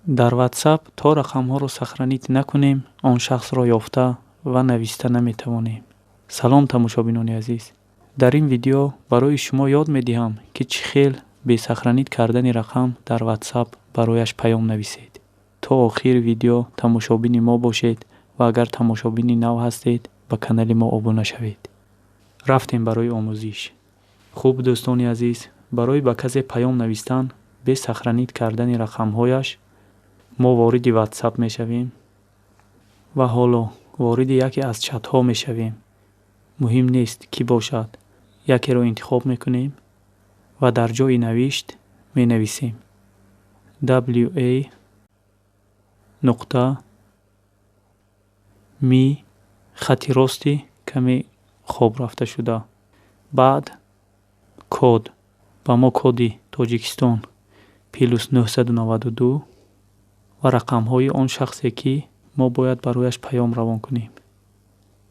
дар WhatsApp то рақамҳоро сохранить накунем, он шахсро ёфта ва нависта наметавонем. Салом тамошобинони азиз. Дар ин видео барои шумо ёд медиҳам, ки чӣ хел бе сохранить кардани рақам дар WhatsApp барояш паём нависед. То охир видео тамошобини мо бошед ва агар тамошобини нав ҳастед, ба канали мо обуна шавед. Рафтем барои омӯзиш. Хуб дӯстони азиз, барои ба касе паём навистан бе сохранить кардани рақамҳояш мо вориди WhatsApp мешавем ва ҳоло вориди яке аз чатҳо мешавем. Муҳим нест кӣ бошад. Якеро интихоб мекунем ва дар ҷои навишт менависем wa.mi хати рости каме хоб рафта шуда. Баъд код. Ба мо коди Тоҷикистон +992 ва рақамҳои он шахсе ки мо бояд барояш паём равон кунем.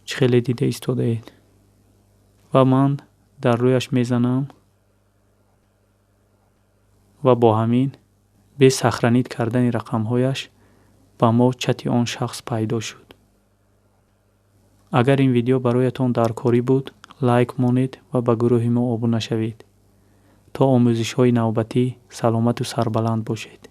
Чӣ хеле дида истодаед? Ва ман дар рӯяш мезанам ва бо ҳамин бе сохранить кардани рақамҳояш ба мо чати он шахс пайдо шуд. Агар ин видео бароятон даркорӣ буд, лайк монед ва ба гурӯҳи мо обуна шавед. То омӯзишҳои навбатӣ саломату сарбаланд бошед.